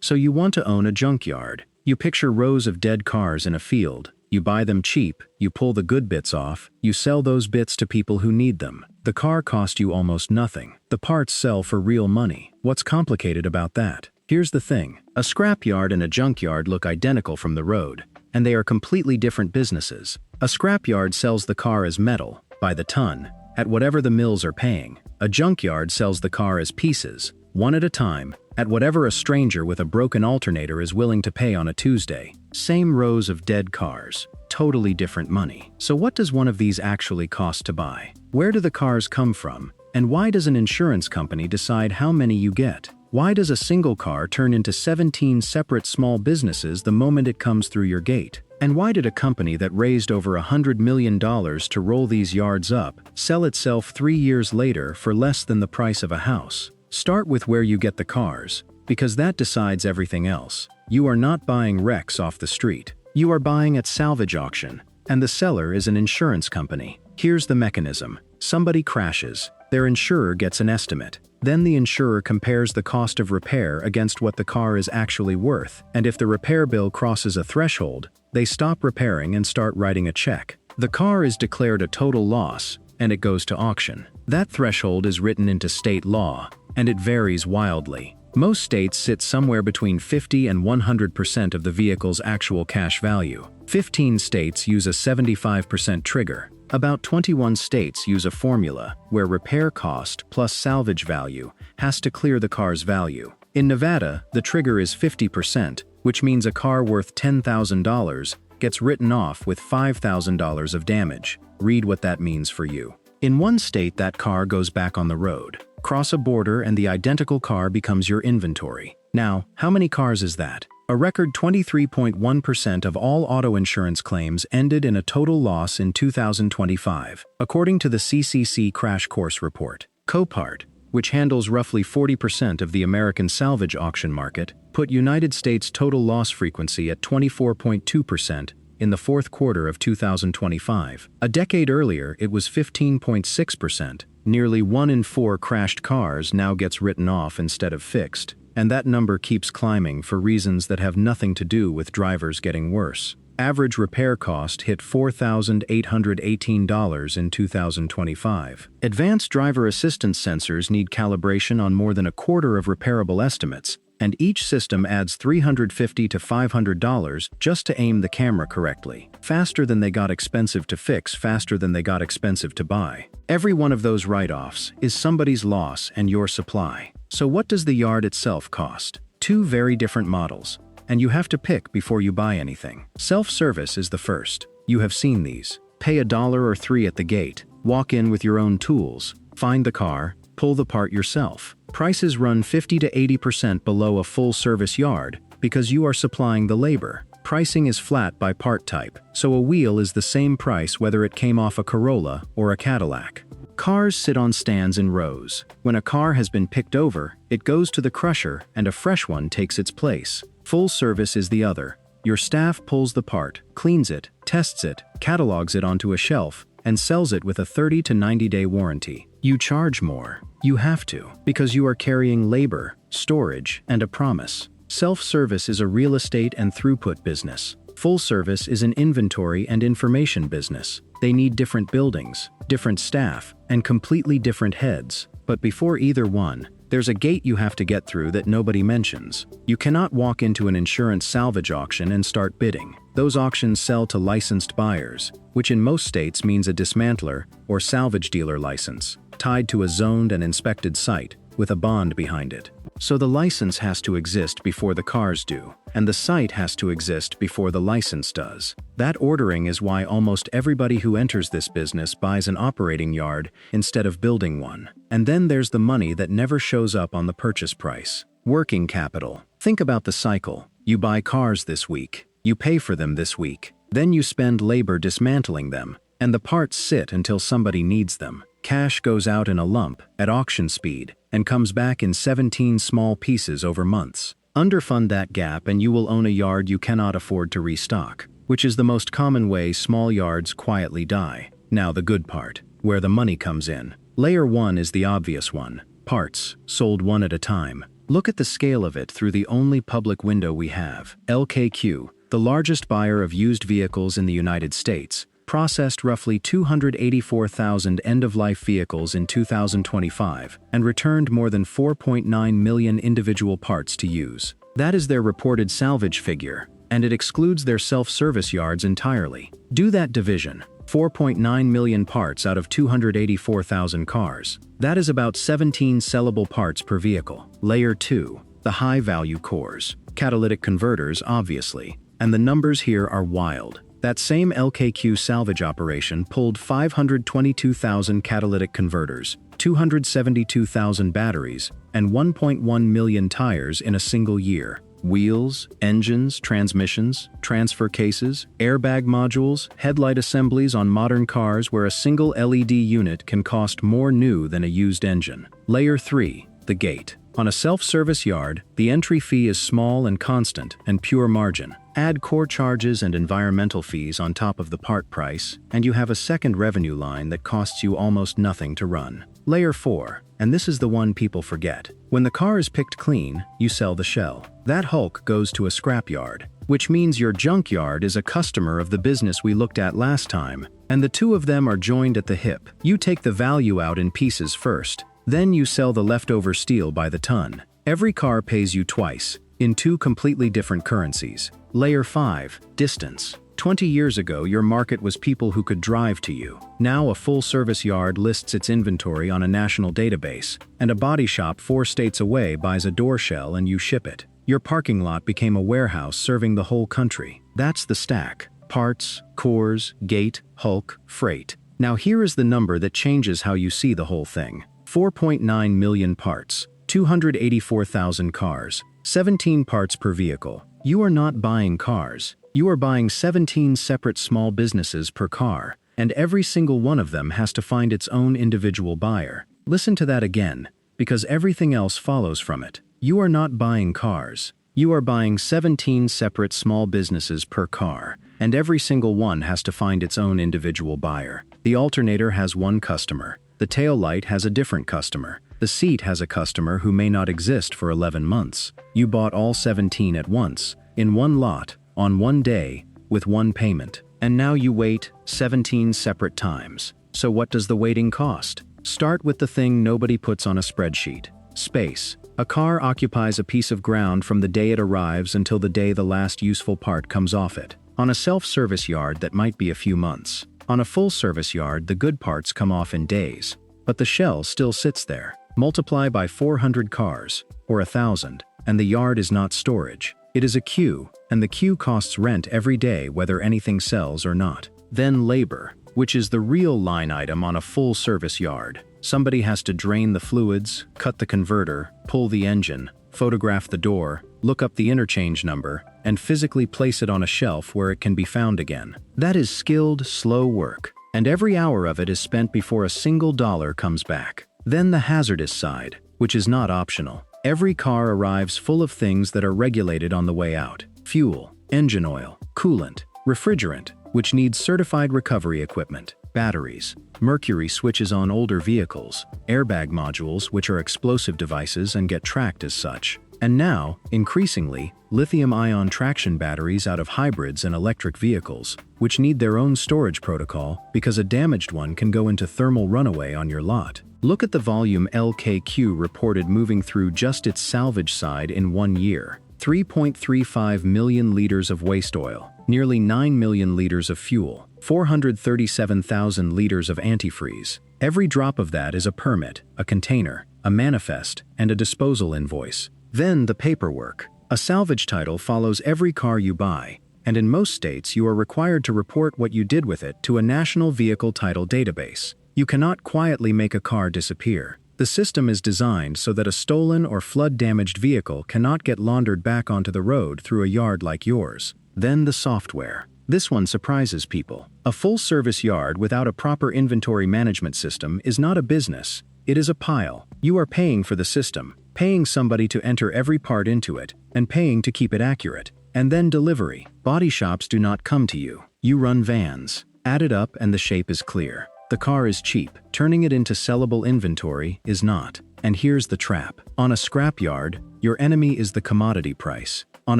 So you want to own a junkyard. You picture rows of dead cars in a field. You buy them cheap, you pull the good bits off, you sell those bits to people who need them. The car cost you almost nothing. The parts sell for real money. What's complicated about that? Here's the thing. A scrapyard and a junkyard look identical from the road, and they are completely different businesses. A scrapyard sells the car as metal, by the ton, at whatever the mills are paying. A junkyard sells the car as pieces, one at a time, at whatever a stranger with a broken alternator is willing to pay on a Tuesday. Same rows of dead cars, totally different money. So what does one of these actually cost to buy? Where do the cars come from? And why does an insurance company decide how many you get? Why does a single car turn into 17 separate small businesses the moment it comes through your gate? And why did a company that raised over $100 million to roll these yards up sell itself 3 years later for less than the price of a house? Start with where you get the cars, because that decides everything else. You are not buying wrecks off the street. You are buying at salvage auction, and the seller is an insurance company. Here's the mechanism. Somebody crashes. Their insurer gets an estimate. Then the insurer compares the cost of repair against what the car is actually worth, and if the repair bill crosses a threshold, they stop repairing and start writing a check. The car is declared a total loss, and it goes to auction. That threshold is written into state law, and it varies wildly. Most states sit somewhere between 50 and 100% of the vehicle's actual cash value. 15 states use a 75% trigger. About 21 states use a formula where repair cost plus salvage value has to clear the car's value. In Nevada, the trigger is 50%, which means a car worth $10,000 gets written off with $5,000 of damage. Read what that means for you. In one state, that car goes back on the road. Cross a border and the identical car becomes your inventory. Now, how many cars is that? A record 23.1% of all auto insurance claims ended in a total loss in 2025, according to the CCC Crash Course Report. Copart, which handles roughly 40% of the American salvage auction market, put United States total loss frequency at 24.2% in the fourth quarter of 2025. A decade earlier, it was 15.6%. Nearly 1 in 4 crashed cars now gets written off instead of fixed, and that number keeps climbing for reasons that have nothing to do with drivers getting worse. Average repair cost hit $4,818 in 2025. Advanced driver assistance sensors need calibration on more than a quarter of repairable estimates, and each system adds $350 to $500 just to aim the camera correctly. Faster than they got expensive to fix, faster than they got expensive to buy. Every one of those write-offs is somebody's loss and your supply. So what does the yard itself cost? 2 very different models, and you have to pick before you buy anything. Self-service is the first. You have seen these. Pay $1 or $3 at the gate, walk in with your own tools, find the car, pull the part yourself. Prices run 50 to 80% below a full-service yard because you are supplying the labor. Pricing is flat by part type, so a wheel is the same price whether it came off a Corolla or a Cadillac. Cars sit on stands in rows. When a car has been picked over, it goes to the crusher and a fresh one takes its place. Full service is the other. Your staff pulls the part, cleans it, tests it, catalogs it onto a shelf, and sells it with a 30 to 90-day warranty. You charge more. You have to, because you are carrying labor, storage, and a promise. Self-service is a real estate and throughput business. Full service is an inventory and information business. They need different buildings, different staff, and completely different heads. But before either one, there's a gate you have to get through that nobody mentions. You cannot walk into an insurance salvage auction and start bidding. Those auctions sell to licensed buyers, which in most states means a dismantler or salvage dealer license, tied to a zoned and inspected site with a bond behind it. So the license has to exist before the cars do, and the site has to exist before the license does. That ordering is why almost everybody who enters this business buys an operating yard instead of building one. And then there's the money that never shows up on the purchase price. Working capital. Think about the cycle. You buy cars this week. You pay for them this week. Then you spend labor dismantling them, and the parts sit until somebody needs them. Cash goes out in a lump, at auction speed, and comes back in 17 small pieces over months. Underfund that gap and you will own a yard you cannot afford to restock, which is the most common way small yards quietly die. Now the good part, where the money comes in. Layer 1 is the obvious one. Parts, sold one at a time. Look at the scale of it through the only public window we have. LKQ, the largest buyer of used vehicles in the United States, processed roughly 284,000 end-of-life vehicles in 2025 and returned more than 4.9 million individual parts to use. That is their reported salvage figure, and it excludes their self-service yards entirely. Do that division. 4.9 million parts out of 284,000 cars. That is about 17 sellable parts per vehicle. Layer 2. The high-value cores. Catalytic converters, obviously. And the numbers here are wild. That same LKQ salvage operation pulled 522,000 catalytic converters, 272,000 batteries, and 1.1 million tires in a single year. Wheels, engines, transmissions, transfer cases, airbag modules, headlight assemblies on modern cars where a single LED unit can cost more new than a used engine. Layer 3. The gate. On a self-service yard, the entry fee is small and constant and pure margin. Add core charges and environmental fees on top of the part price, and you have a second revenue line that costs you almost nothing to run. Layer 4, and this is the one people forget. When the car is picked clean, you sell the shell. That hulk goes to a scrapyard, which means your junkyard is a customer of the business we looked at last time, and the two of them are joined at the hip. You take the value out in pieces first, then you sell the leftover steel by the ton. Every car pays you twice, in two completely different currencies. Layer 5, distance. 20 years ago, your market was people who could drive to you. Now a full-service yard lists its inventory on a national database, and a body shop 4 states away buys a door shell and you ship it. Your parking lot became a warehouse serving the whole country. That's the stack. Parts, cores, gate, hulk, freight. Now here is the number that changes how you see the whole thing. 4.9 million parts, 284,000 cars, 17 parts per vehicle. You are not buying cars. You are buying 17 separate small businesses per car, and every single one of them has to find its own individual buyer. Listen to that again, because everything else follows from it. You are not buying cars. You are buying 17 separate small businesses per car, and every single one has to find its own individual buyer. The alternator has one customer. The tail light has a different customer. The seat has a customer who may not exist for 11 months. You bought all 17 at once, in one lot, on one day, with one payment. And now you wait 17 separate times. So what does the waiting cost? Start with the thing nobody puts on a spreadsheet. Space. A car occupies a piece of ground from the day it arrives until the day the last useful part comes off it. On a self-service yard, that might be a few months. On a full-service yard, the good parts come off in days. But the shell still sits there. Multiply by 400 cars, or 1,000, and the yard is not storage. It is a queue, and the queue costs rent every day whether anything sells or not. Then labor, which is the real line item on a full-service yard. Somebody has to drain the fluids, cut the converter, pull the engine, photograph the door, look up the interchange number, and physically place it on a shelf where it can be found again. That is skilled, slow work, and every hour of it is spent before a single dollar comes back. Then the hazardous side, which is not optional. Every car arrives full of things that are regulated on the way out. Fuel, engine oil, coolant, refrigerant, which needs certified recovery equipment, batteries, mercury switches on older vehicles, airbag modules which are explosive devices and get tracked as such. And now, increasingly, lithium-ion traction batteries out of hybrids and electric vehicles, which need their own storage protocol because a damaged one can go into thermal runaway on your lot. Look at the volume LKQ reported moving through just its salvage side in 1 year. 3.35 million liters of waste oil, nearly 9 million liters of fuel, 437,000 liters of antifreeze. Every drop of that is a permit, a container, a manifest, and a disposal invoice. Then the paperwork. A salvage title follows every car you buy, and in most states you are required to report what you did with it to a national vehicle title database. You cannot quietly make a car disappear. The system is designed so that a stolen or flood-damaged vehicle cannot get laundered back onto the road through a yard like yours. Then the software. This one surprises people. A full-service yard without a proper inventory management system is not a business. It is a pile. You are paying for the system, paying somebody to enter every part into it, and paying to keep it accurate. And then delivery. Body shops do not come to you. You run vans. Add it up and the shape is clear. The car is cheap. Turning it into sellable inventory is not. And here's the trap. On a scrapyard, your enemy is the commodity price. On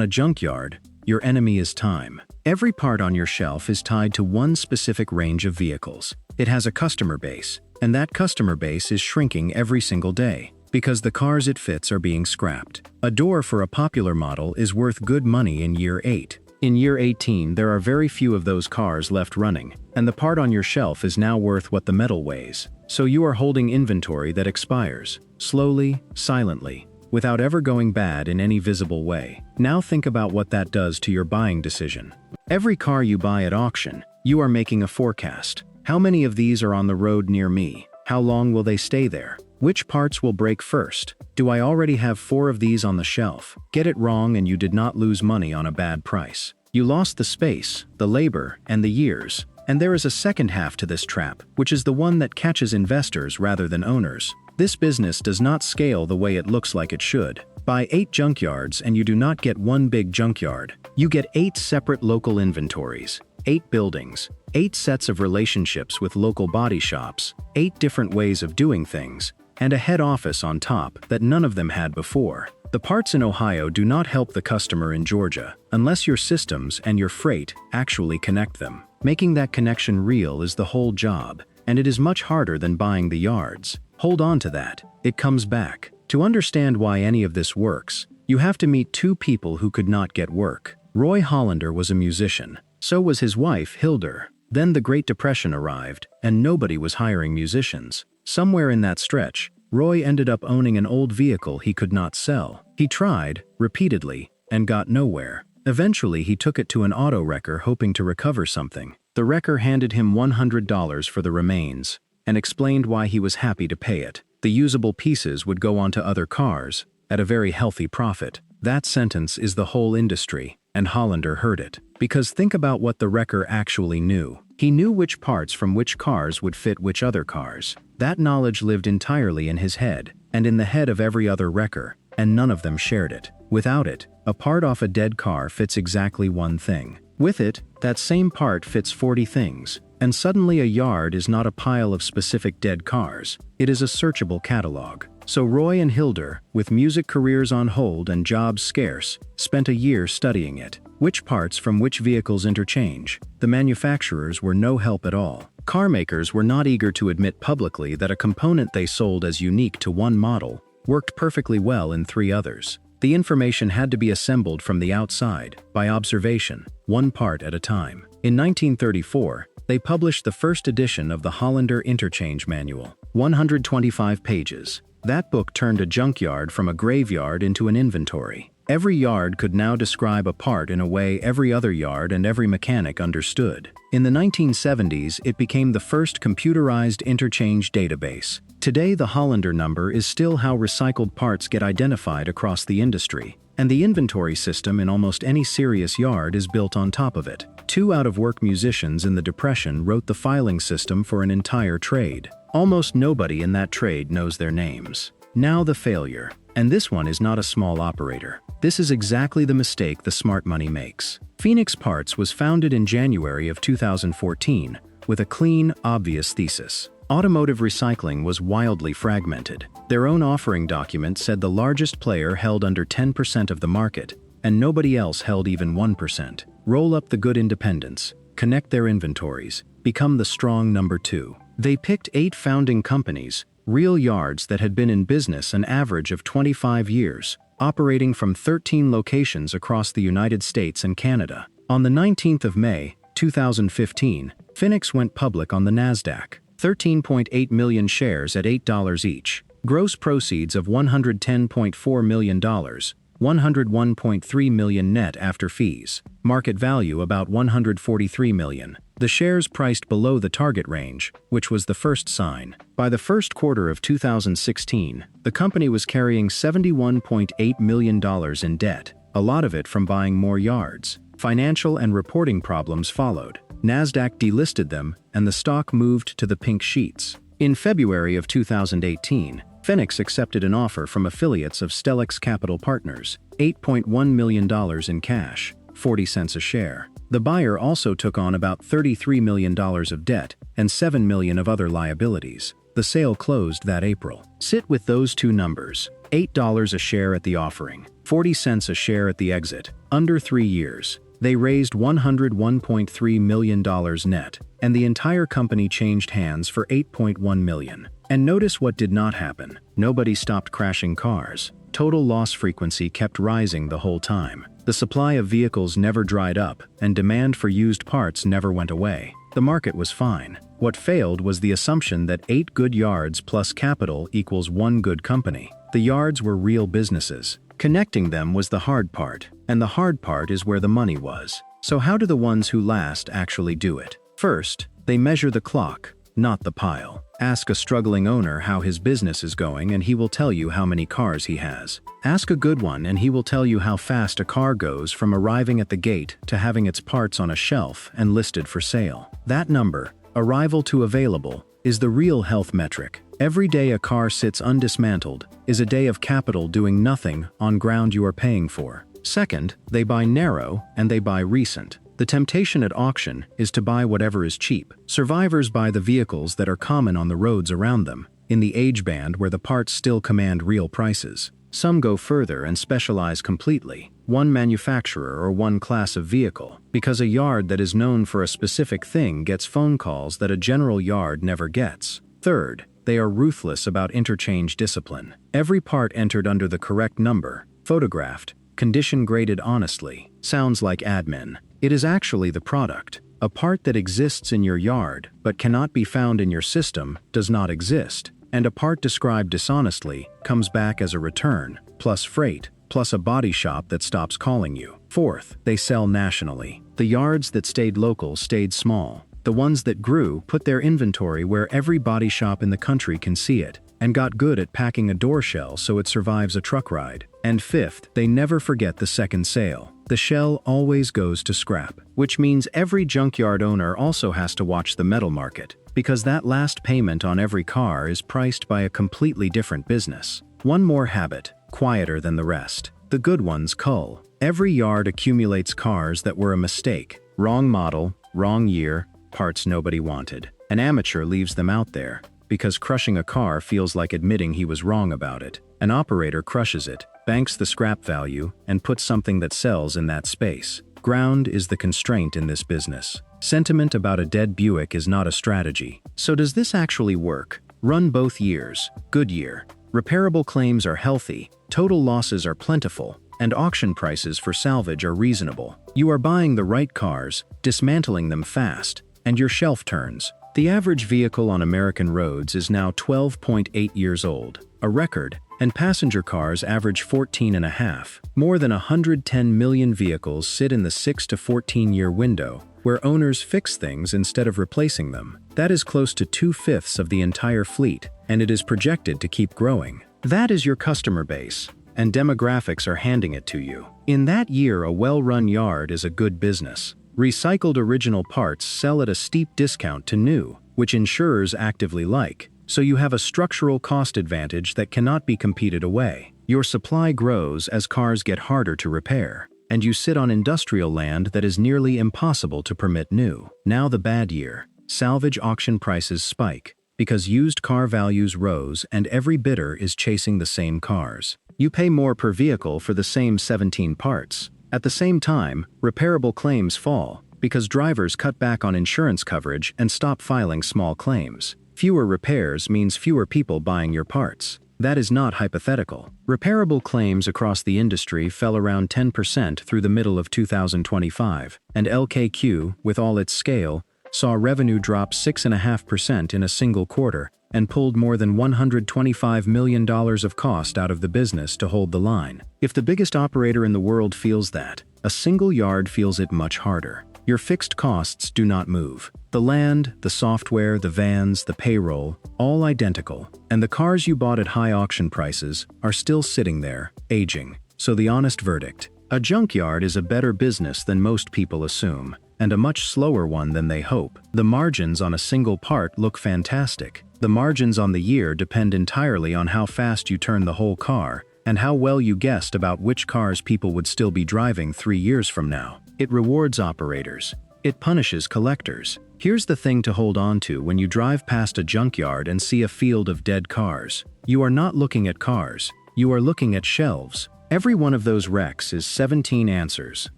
a junkyard, your enemy is time. Every part on your shelf is tied to one specific range of vehicles. It has a customer base, and that customer base is shrinking every single day because the cars it fits are being scrapped. A door for a popular model is worth good money in year 8. In year 18, there are very few of those cars left running, and the part on your shelf is now worth what the metal weighs. So you are holding inventory that expires, slowly, silently, without ever going bad in any visible way. Now think about what that does to your buying decision. Every car you buy at auction, you are making a forecast. How many of these are on the road near me? How long will they stay there? Which parts will break first? Do I already have 4 of these on the shelf? Get it wrong and you did not lose money on a bad price. You lost the space, the labor, and the years. And there is a second half to this trap, which is the one that catches investors rather than owners. This business does not scale the way it looks like it should. Buy 8 junkyards and you do not get one big junkyard. You get 8 separate local inventories, 8 buildings, 8 sets of relationships with local body shops, 8 different ways of doing things, and a head office on top that none of them had before. The parts in Ohio do not help the customer in Georgia unless your systems and your freight actually connect them. Making that connection real is the whole job, and it is much harder than buying the yards. Hold on to that. It comes back. To understand why any of this works, you have to meet 2 people who could not get work. Roy Hollander was a musician. So was his wife, Hildur. Then the Great Depression arrived, and nobody was hiring musicians. Somewhere in that stretch, Roy ended up owning an old vehicle he could not sell. He tried, repeatedly, and got nowhere. Eventually he took it to an auto wrecker hoping to recover something. The wrecker handed him $100 for the remains, and explained why he was happy to pay it. The usable pieces would go onto other cars, at a very healthy profit. That sentence is the whole industry, and Hollander heard it. Because think about what the wrecker actually knew. He knew which parts from which cars would fit which other cars. That knowledge lived entirely in his head, and in the head of every other wrecker, and none of them shared it. Without it, a part off a dead car fits exactly one thing. With it, that same part fits 40 things, and suddenly a yard is not a pile of specific dead cars. It is a searchable catalog. So Roy and Hildur, with music careers on hold and jobs scarce, spent a year studying it. Which parts from which vehicles interchange? The manufacturers were no help at all. Car makers were not eager to admit publicly that a component they sold as unique to one model worked perfectly well in 3 others. The information had to be assembled from the outside, by observation, one part at a time. In 1934, they published the first edition of the Hollander Interchange Manual, 125 pages. That book turned a junkyard from a graveyard into an inventory. Every yard could now describe a part in a way every other yard and every mechanic understood. In the 1970s, it became the first computerized interchange database. Today, the Hollander number is still how recycled parts get identified across the industry, and the inventory system in almost any serious yard is built on top of it. 2 out-of-work musicians in the Depression wrote the filing system for an entire trade. Almost nobody in that trade knows their names. Now the failure. And this one is not a small operator. This is exactly the mistake the smart money makes. Fenix Parts was founded in January of 2014 with a clean, obvious thesis. Automotive recycling was wildly fragmented. Their own offering document said the largest player held under 10% of the market, and nobody else held even 1%. Roll up the good independents, connect their inventories, become the strong number 2. They picked 8 founding companies, real yards that had been in business an average of 25 years, operating from 13 locations across the United States and Canada. On the 19th of May, 2015, Fenix went public on the NASDAQ. 13.8 million shares at $8 each. Gross proceeds of $110.4 million, $101.3 million net after fees. Market value about $143 million. The shares priced below the target range, which was the first sign. By the first quarter of 2016, the company was carrying $71.8 million in debt, a lot of it from buying more yards. Financial and reporting problems followed. NASDAQ delisted them, and the stock moved to the pink sheets. In February of 2018, Fenix accepted an offer from affiliates of Stellix Capital Partners, $8.1 million in cash, 40 cents a share. The buyer also took on about $33 million of debt and $7 million of other liabilities. The sale closed that April. Sit with those two numbers: $8 a share at the offering, 40 cents a share at the exit. Under 3 years, they raised $101.3 million net, and the entire company changed hands for $8.1 million. And notice what did not happen. Nobody stopped crashing cars. Total loss frequency kept rising the whole time. The supply of vehicles never dried up, and demand for used parts never went away. The market was fine. What failed was the assumption that 8 good yards plus capital equals 1 good company. The yards were real businesses. Connecting them was the hard part, and the hard part is where the money was. So how do the ones who last actually do it? First, they measure the clock, not the pile. Ask a struggling owner how his business is going and he will tell you how many cars he has. Ask a good one and he will tell you how fast a car goes from arriving at the gate to having its parts on a shelf and listed for sale. That number, arrival to available, is the real health metric. Every day a car sits undismantled is a day of capital doing nothing on ground you are paying for. Second, they buy narrow and they buy recent. The temptation at auction is to buy whatever is cheap. Survivors buy the vehicles that are common on the roads around them, in the age band where the parts still command real prices. Some go further and specialize completely, one manufacturer or one class of vehicle, because a yard that is known for a specific thing gets phone calls that a general yard never gets. Third, they are ruthless about interchange discipline. Every part entered under the correct number, photographed, condition graded honestly, sounds like admin. It is actually the product. A part that exists in your yard but cannot be found in your system does not exist, and a part described dishonestly comes back as a return, plus freight, plus a body shop that stops calling you. Fourth, they sell nationally. The yards that stayed local stayed small. The ones that grew put their inventory where every body shop in the country can see it, and got good at packing a door shell so it survives a truck ride. And fifth, they never forget the second sale. The shell always goes to scrap, which means every junkyard owner also has to watch the metal market, because that last payment on every car is priced by a completely different business. One more habit, quieter than the rest. The good ones cull. Every yard accumulates cars that were a mistake. Wrong model, wrong year, parts nobody wanted. An amateur leaves them out there, because crushing a car feels like admitting he was wrong about it. An operator crushes it, banks the scrap value, and puts something that sells in that space. Ground is the constraint in this business. Sentiment about a dead Buick is not a strategy. So does this actually work? Run both years. Good year. Repairable claims are healthy, total losses are plentiful, and auction prices for salvage are reasonable. You are buying the right cars, dismantling them fast, and your shelf turns. The average vehicle on American roads is now 12.8 years old, a record, and passenger cars average 14.5. More than 110 million vehicles sit in the 6 to 14-year window, where owners fix things instead of replacing them. That is close to 2/5 of the entire fleet, and it is projected to keep growing. That is your customer base, and demographics are handing it to you. In that year, a well-run yard is a good business. Recycled original parts sell at a steep discount to new, which insurers actively like, so you have a structural cost advantage that cannot be competed away. Your supply grows as cars get harder to repair, and you sit on industrial land that is nearly impossible to permit new. Now the bad year. Salvage auction prices spike, because used car values rose and every bidder is chasing the same cars. You pay more per vehicle for the same 17 parts. At the same time, repairable claims fall, because drivers cut back on insurance coverage and stop filing small claims. Fewer repairs means fewer people buying your parts. That is not hypothetical. Repairable claims across the industry fell around 10% through the middle of 2025, and LKQ, with all its scale, saw revenue drop 6.5% in a single quarter and pulled more than $125 million of cost out of the business to hold the line. If the biggest operator in the world feels that, a single yard feels it much harder. Your fixed costs do not move. The land, the software, the vans, the payroll, all identical, and the cars you bought at high auction prices are still sitting there, aging. So the honest verdict: a junkyard is a better business than most people assume, and a much slower one than they hope. The margins on a single part look fantastic. The margins on the year depend entirely on how fast you turn the whole car, and how well you guessed about which cars people would still be driving 3 years from now. It rewards operators. It punishes collectors. Here's the thing to hold on to when you drive past a junkyard and see a field of dead cars. You are not looking at cars. You are looking at shelves. Every one of those wrecks is 17 answers,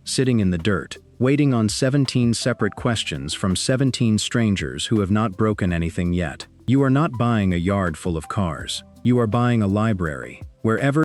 sitting in the dirt, waiting on 17 separate questions from 17 strangers who have not broken anything yet. You are not buying a yard full of cars. You are buying a library. Wherever